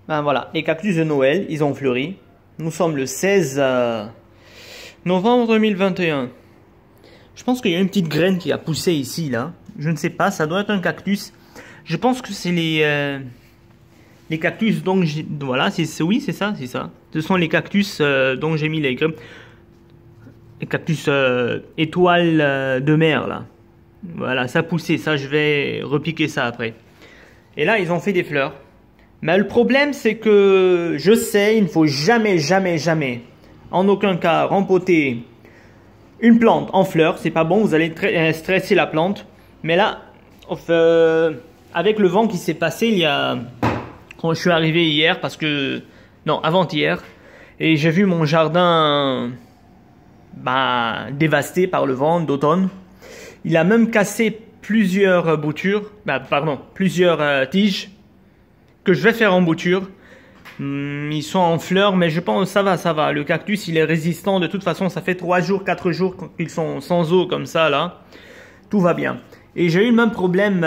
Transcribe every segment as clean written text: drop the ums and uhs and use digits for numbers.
Ben voilà, les cactus de Noël, ils ont fleuri. Nous sommes le 16 novembre 2021. Je pense qu'il y a une petite graine qui a poussé ici, là. Je ne sais pas, ça doit être un cactus. Je pense que c'est les cactus dont j'ai... Voilà, oui, c'est ça, c'est ça. Ce sont les cactus dont j'ai mis les graines. Les cactus étoiles de mer, là. Voilà, ça a poussé. Ça, je vais repiquer ça après. Et là, ils ont fait des fleurs. Mais le problème, c'est que je sais, il ne faut jamais, jamais, jamais, en aucun cas, rempoter une plante en fleurs. C'est pas bon, vous allez stresser la plante. Mais là, avec le vent qui s'est passé quand je suis arrivé hier, parce que... Non, avant-hier. Et j'ai vu mon jardin dévasté par le vent d'automne. Il a même cassé plusieurs boutures, plusieurs tiges que je vais faire en bouture. Ils sont en fleurs, mais je pense ça va. Le cactus, il est résistant. De toute façon, ça fait 3 jours, 4 jours qu'ils sont sans eau comme ça, là. Tout va bien. Et j'ai eu le même problème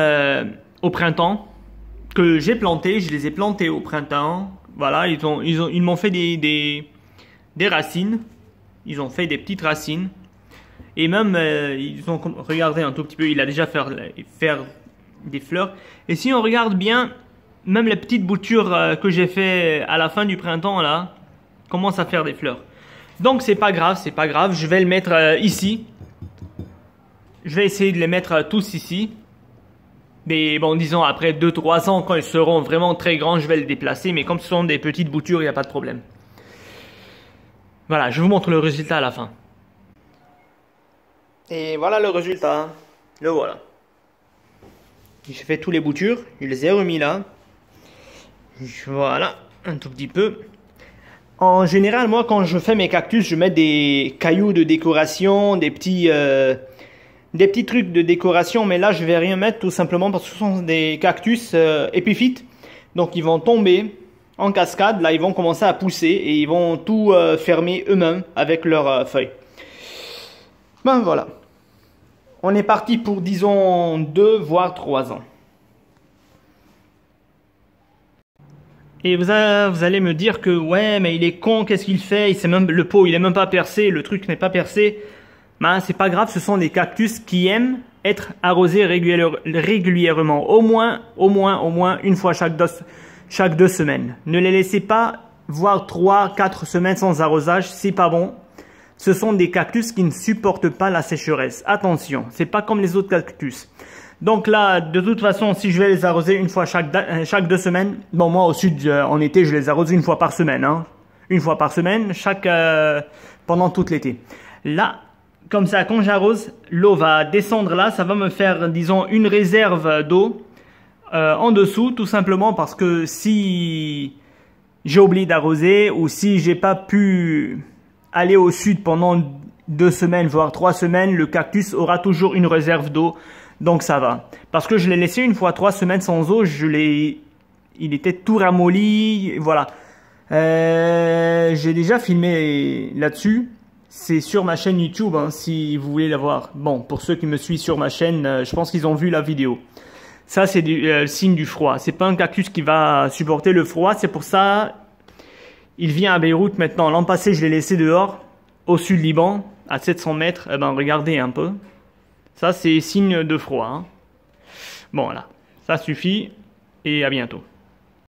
au printemps que j'ai planté. Je les ai plantés au printemps. Voilà, ils m'ont fait des racines. Ils ont fait des petites racines. Et même, ils ont regardé un tout petit peu. Il a déjà fait des fleurs. Et si on regarde bien, même les petites boutures que j'ai fait à la fin du printemps, là, commencent à faire des fleurs. Donc, c'est pas grave, c'est pas grave. Je vais le mettre ici. Je vais essayer de les mettre tous ici. Mais bon, disons, après 2-3 ans, quand ils seront vraiment très grands, je vais les déplacer. Mais comme ce sont des petites boutures, il n'y a pas de problème. Voilà, je vous montre le résultat à la fin. Et voilà le résultat. Le voilà. J'ai fait tous les boutures. Je les ai remis là. Voilà, un tout petit peu. En général, moi, quand je fais mes cactus, je mets des cailloux de décoration, des petits trucs de décoration. Mais là, je vais rien mettre tout simplement parce que ce sont des cactus épiphytes. Donc, ils vont tomber en cascade. Là, ils vont commencer à pousser et ils vont tout fermer eux-mêmes avec leurs feuilles. Ben voilà. On est parti pour, disons, 2 voire 3 ans. Et vous allez me dire que, ouais, mais il est con, qu'est-ce qu'il fait? Le pot, il est même pas percé, le truc n'est pas percé. Ben, c'est pas grave, ce sont des cactus qui aiment être arrosés régulièrement. Au moins une fois chaque 2 semaines. Ne les laissez pas, voire 3-4 semaines sans arrosage, c'est pas bon. Ce sont des cactus qui ne supportent pas la sécheresse. Attention, c'est pas comme les autres cactus. Donc là, de toute façon, si je vais les arroser une fois chaque 2 semaines, bon moi au sud, en été, je les arrose une fois par semaine. Hein. Une fois par semaine, pendant tout l'été. Là, comme ça, quand j'arrose, l'eau va descendre là, ça va me faire, disons, une réserve d'eau en dessous, tout simplement parce que si j'ai oublié d'arroser ou si j'ai pas pu aller au sud pendant 2 semaines, voire 3 semaines, le cactus aura toujours une réserve d'eau, donc ça va. Parce que je l'ai laissé une fois 3 semaines sans eau, il était tout ramolli, voilà. J'ai déjà filmé là-dessus, c'est sur ma chaîne YouTube, hein, si vous voulez la voir. Bon, pour ceux qui me suivent sur ma chaîne, je pense qu'ils ont vu la vidéo. Ça, c'est le signe du froid. C'est pas un cactus qui va supporter le froid, c'est pour ça... Il vient à Beyrouth maintenant. L'an passé, je l'ai laissé dehors, au sud Liban, à 700 mètres. Eh ben, regardez un peu. Ça, c'est signe de froid. Hein. Bon, voilà. Ça suffit. Et à bientôt.